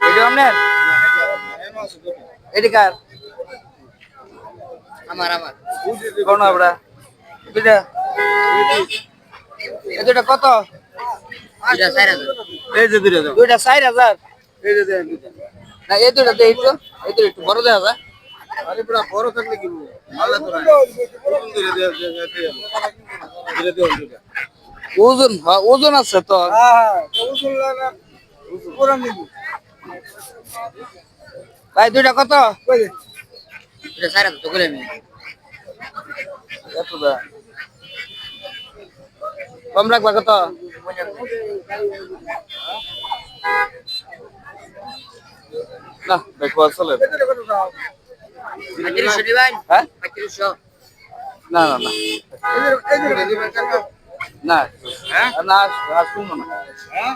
এটা আপনার এটি কার আমার আমার কোন আমরা দুইটা এই দুইটা কত দুইটা 4000 এই যে দুইটা 4000 এই যে দুইটা না এই দুইটা দেই তো এই দুইটা একটু বড় দেওয়া যায় আরে পুরা বড় থাকলে কি ভালো তো না ধীরে ধীরে দুইটা ওজন হ্যাঁ ওজন আছে তো হ্যাঁ ওজন লাগা পুরা নিবি ভাই দুইটা কত দুইটা 4000 তো করে নি এত দা কম রাখবা কত না দেখো আসলে 3500 দিবেন হ্যাঁ 3500 না না না না হ্যাঁ না শুনবো না হ্যাঁ